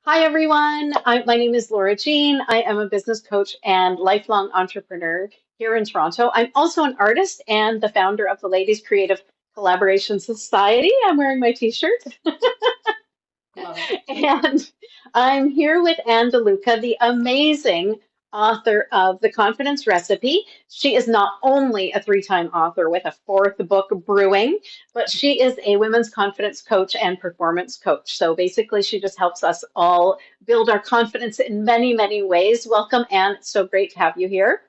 Hi, everyone. My name is Laura Jean. I am a business coach and lifelong entrepreneur here in Toronto. I'm also an artist and the founder of the Ladies Creative Collaboration Society. I'm wearing my t-shirt. Love it. And I'm here with DeLuca, the amazing author of The Confidence Recipe. She is not only a three-time author with a fourth book brewing, but she is a women's confidence coach and performance coach. So basically, she just helps us all build our confidence in many, many ways. Welcome, Anne. It's so great to have you here.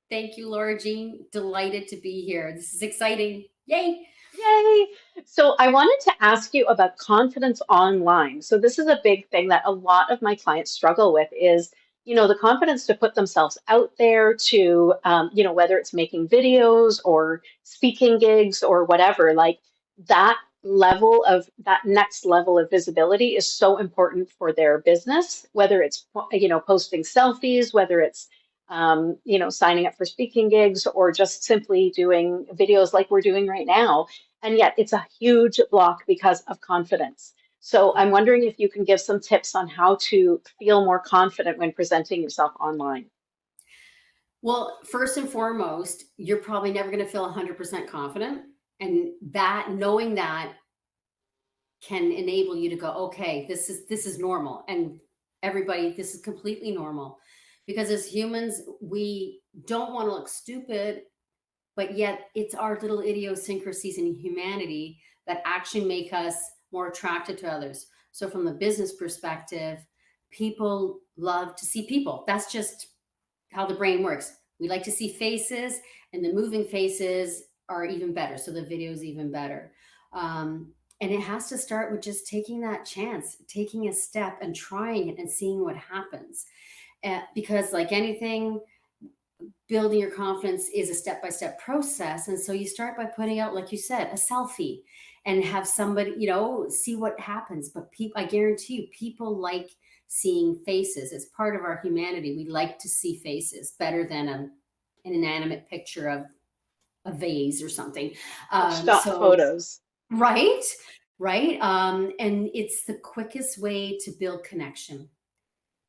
Thank you, Laura Jean. Delighted to be here. This is exciting. Yay. Yay! So I wanted to ask you about confidence online. So this is a big thing that a lot of my clients struggle with is, the confidence to put themselves out there to, whether it's making videos or speaking gigs or whatever, like that next level of visibility is so important for their business, whether it's, posting selfies, whether it's signing up for speaking gigs or just simply doing videos like we're doing right now. And yet it's a huge block because of confidence. So Yeah. I'm wondering if you can give some tips on how to feel more confident when presenting yourself online. Well, first and foremost, you're probably never going to feel 100% confident. And that knowing that can enable you to go, okay, this is normal. And everybody, this is completely normal. Because as humans, we don't want to look stupid, but yet it's our little idiosyncrasies in humanity that actually make us more attracted to others. So from the business perspective, people love to see people. That's just how the brain works. We like to see faces, and the moving faces are even better. So the video is even better. And it has to start with just taking that chance, taking a step and trying it and seeing what happens. Because, like anything, building your confidence is a step-by-step process, and so you start by putting out, like you said, a selfie and have somebody, see what happens. But people, I guarantee you, people like seeing faces. It's part of our humanity. We like to see faces better than an inanimate picture of a vase or something. Or stock So photos. right, right. And it's the quickest way to build connection,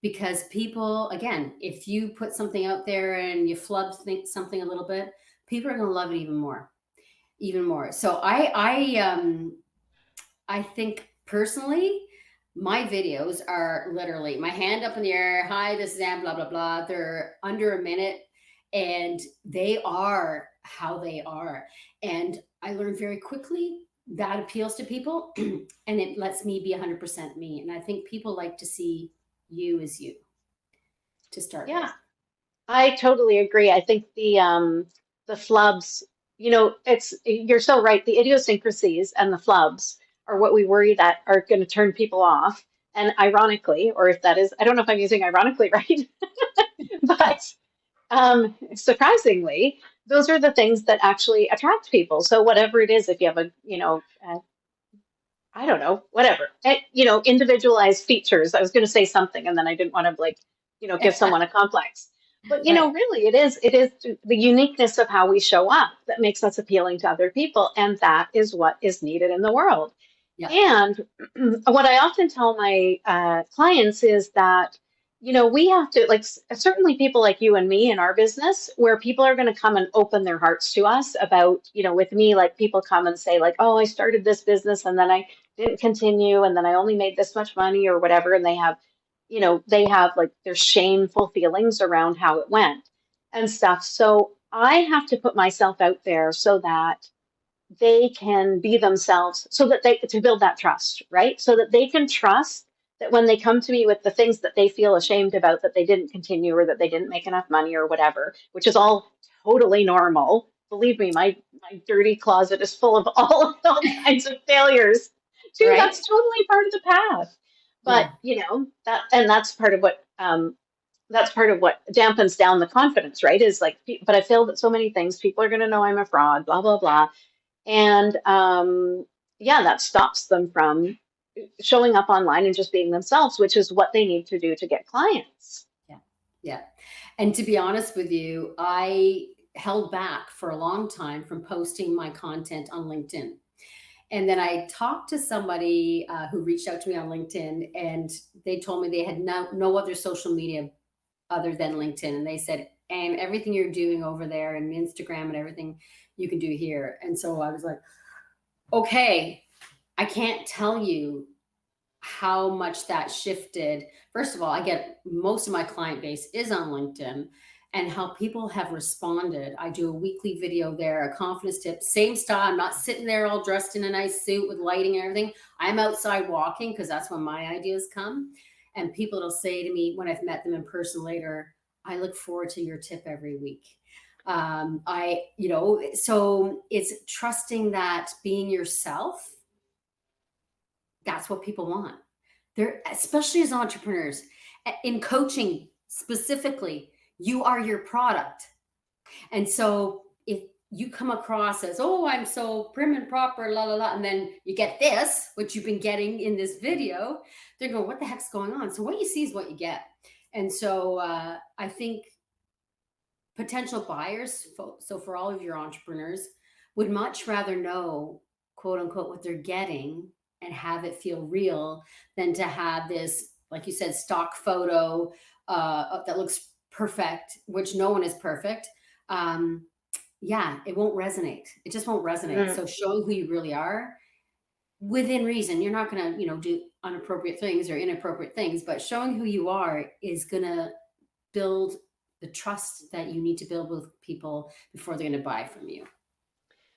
because people, again, if you put something out there and you flub something a little bit, people are going to love it even more. So I think personally, my videos are literally my hand up in the air, hi, this is Anne, blah blah blah. They're under a minute, and they are how they are. And I learned very quickly that appeals to people and it lets me be 100% me. And I think people like to see you as you, to start with. Yeah, I totally agree. I think the flubs, it's you're so right. The idiosyncrasies and the flubs are what we worry that are going to turn people off. And ironically, or if that is, I don't know if I'm using ironically right, but surprisingly, those are the things that actually attract people. So whatever it is, if you have I don't know, whatever, individualized features. I was going to say something and then I didn't want to give someone a complex. But Right. really, it is the uniqueness of how we show up that makes us appealing to other people, and that is what is needed in the world. Yeah. And what I often tell my clients is that, we have to, like, certainly people like you and me in our business, where people are going to come and open their hearts to us about, with me, like people come and say, like, oh, I started this business and then I didn't continue and then I only made this much money or whatever. And they have like their shameful feelings around how it went and stuff. So I have to put myself out there so that they can be themselves, so that they to build that trust, right? So that they can trust that when they come to me with the things that they feel ashamed about, that they didn't continue or that they didn't make enough money or whatever, which is all totally normal. Believe me, my dirty closet is full of all kinds of failures too. Right. That's totally part of the path. But Yeah. that, and that's part of what dampens down the confidence, right? Is like, but I failed at so many things. People are going to know I'm a fraud, blah, blah, blah. And yeah, that stops them from showing up online and just being themselves, which is what they need to do to get clients. Yeah. Yeah. And to be honest with you, I held back for a long time from posting my content on LinkedIn. And then I talked to somebody who reached out to me on LinkedIn, and they told me they had no other social media other than LinkedIn. And they said, and everything you're doing over there and Instagram and everything you can do here. And so I was like, okay, I can't tell you how much that shifted. First of all, I get most of my client base is on LinkedIn, and how people have responded. I do a weekly video there, a confidence tip, same style. I'm not sitting there all dressed in a nice suit with lighting and everything. I'm outside walking because that's when my ideas come. And people will say to me when I've met them in person later, I look forward to your tip every week. So it's trusting that being yourself, that's what people want. They're, especially as entrepreneurs, in coaching specifically, you are your product. And so if you come across as, oh, I'm so prim and proper, la, la, la, and then you get this, which you've been getting in this video, they're going, what the heck's going on? So what you see is what you get. And so I think potential buyers, so for all of your entrepreneurs, would much rather know, quote unquote, what they're getting and have it feel real than to have this, like you said, stock photo that looks perfect, which no one is perfect. Yeah, it won't resonate. It just won't resonate. So showing who you really are within reason, you're not going to, do inappropriate things or inappropriate things, but showing who you are is going to build the trust that you need to build with people before they're going to buy from you.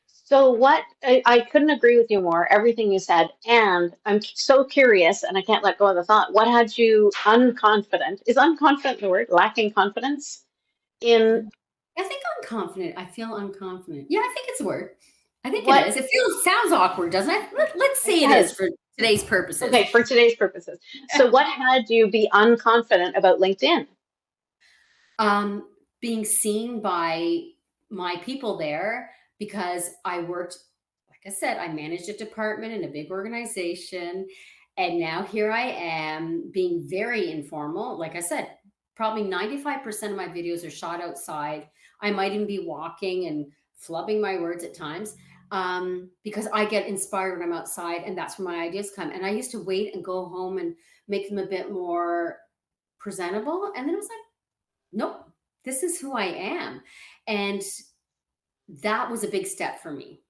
So what I couldn't agree with you more, everything you said, and I'm so curious and I can't let go of the thought. What had you unconfident? Is unconfident the word? Lacking confidence in I think unconfident. I feel unconfident. Yeah, I think it's a word. I think it what is. It sounds awkward, doesn't it? Let's say it is for today's purposes. Okay, for today's purposes. So what had you be unconfident about LinkedIn? Being seen by my people there, because I worked, like I said, I managed a department in a big organization. And now here I am being very informal. Like I said, probably 95% of my videos are shot outside. I might even be walking and flubbing my words at times because I get inspired when I'm outside, and that's where my ideas come. And I used to wait and go home and make them a bit more presentable. And then it was like, nope, this is who I am. And that was a big step for me.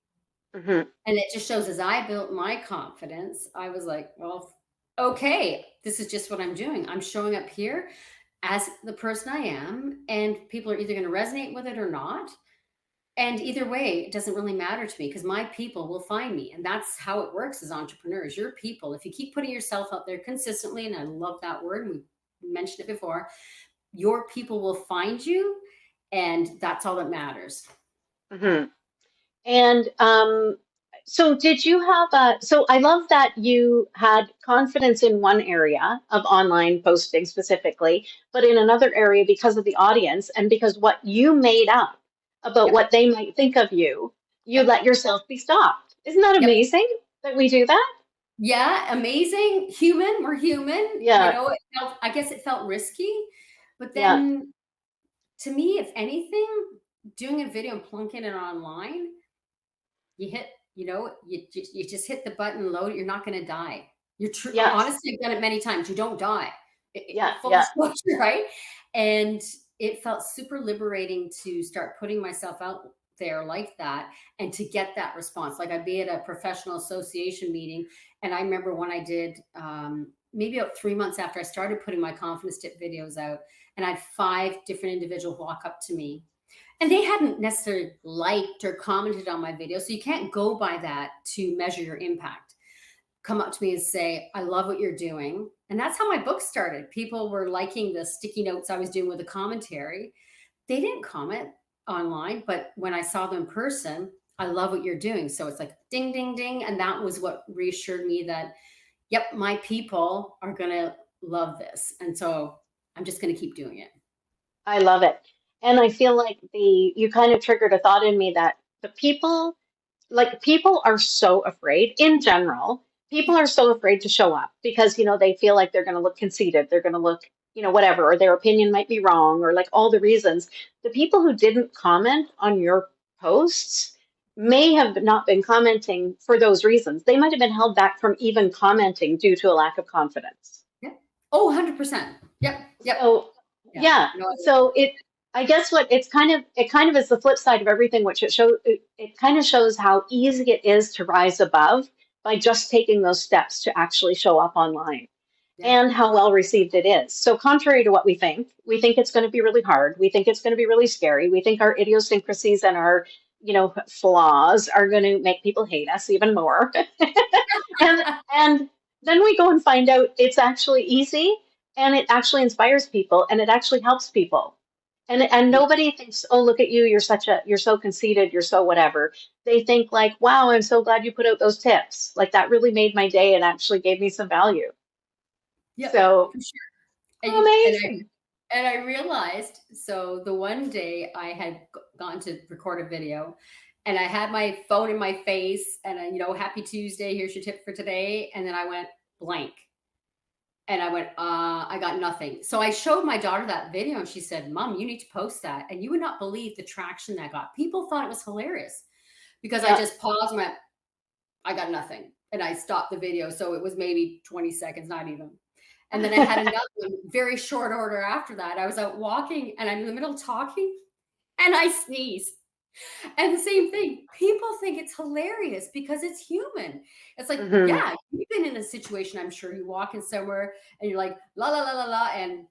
Mm-hmm. And it just shows as I built my confidence, I was like, well, okay, this is just what I'm doing. I'm showing up here as the person I am, and people are either going to resonate with it or not. And either way, it doesn't really matter to me because my people will find me. And that's how it works as entrepreneurs. Your people, if you keep putting yourself out there consistently, and I love that word, and we mentioned it before, your people will find you, and that's all that matters. Mm-hmm. And so did you have so I love that you had confidence in one area of online posting specifically, but in another area because of the audience and because what you made up about Yep. what they might think of you, you Yep. let yourself be stopped. Isn't that Yep. amazing that we do that? Yeah, amazing. Human, we're human. Yeah, I guess it felt risky, but yeah, then to me, if anything, doing a video and plunking it online, you hit, you just hit the button and load it. You're not going to die. You're true. yes, Honestly, I've done it many times. You don't die. yeah, Full yeah. disclosure, right? And it felt super liberating to start putting myself out there like that and to get that response. Like I'd be at a professional association meeting, and I remember when I did maybe about 3 months after I started putting my confidence tip videos out, and I had 5 different individuals walk up to me, and they hadn't necessarily liked or commented on my video. So you can't go by that to measure your impact. Come up to me and say, I love what you're doing. And that's how my book started. People were liking the sticky notes I was doing with the commentary. They didn't comment online, but when I saw them in person, I love what you're doing. So it's like ding, ding, ding. And that was what reassured me that, yep, my people are going to love this. And so I'm just going to keep doing it. I love it. And I feel like you kind of triggered a thought in me that the people, like people are so afraid in general. People are so afraid to show up because, they feel like they're going to look conceited. They're going to look, whatever, or their opinion might be wrong or like all the reasons. The people who didn't comment on your posts may have not been commenting for those reasons. They might have been held back from even commenting due to a lack of confidence. Yep. Oh, 100%. Yep. Yep. So Yeah. yeah, No, so I guess what it kind of is the flip side of everything, which it kind of shows how easy it is to rise above by just taking those steps to actually show up online yeah. and how well received it is. So contrary to what we think it's going to be really hard. We think it's going to be really scary. We think our idiosyncrasies and our, flaws are going to make people hate us even more. and and then we go and find out it's actually easy and it actually inspires people and it actually helps people. And Yeah. nobody thinks, oh, look at you, you're so conceited, you're so whatever. They think like, wow, I'm so glad you put out those tips. Like that really made my day and actually gave me some value. Yep. So For sure. And you and I amazing. and I realized, so the one day I had gone to record a video and I had my phone in my face and happy Tuesday, here's your tip for today. And then I went blank. And I went, I got nothing. So I showed my daughter that video and she said, Mom, you need to post that. And you would not believe the traction that got. People thought it was hilarious because I Yeah. just paused and went, I got nothing. And I stopped the video. So it was maybe 20 seconds, not even. And then I had another one, very short order after that. I was out walking and I'm in the middle of talking and I sneezed. And the same thing, people think it's hilarious because it's human. It's like, hmm yeah, you've been in a situation, I'm sure you walk in somewhere and you're like, la, la, la, la, la. And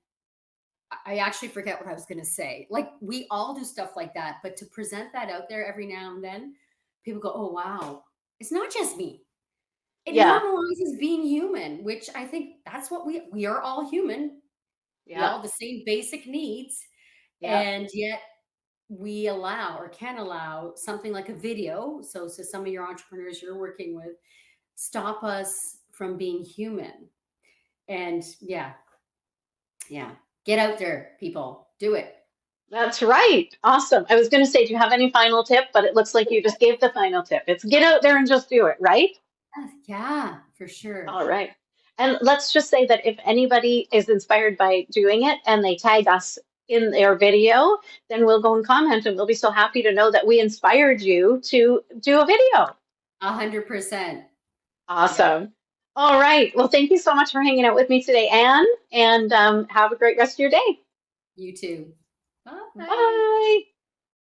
I actually forget what I was going to say. Like, we all do stuff like that. But to present that out there every now and then, people go, oh, wow, it's not just me. It Yeah. normalizes being human, which I think that's what we are all human. We Yeah. all have the same basic needs. Yeah. And yet we allow or can allow something like a video. So some of your entrepreneurs you're working with stop us from being human. And yeah, yeah. Get out there, people. Do it. That's right. Awesome. I was going to say, do you have any final tip? But it looks like you just gave the final tip. It's get out there and just do it, right? Yeah, for sure. All right. And let's just say that if anybody is inspired by doing it and they tag us in their video, then we'll go and comment and we'll be so happy to know that we inspired you to do a video. 100%. Yep. Awesome. All right. Well, thank you so much for hanging out with me today, Anne, and have a great rest of your day. You too. Bye. Bye.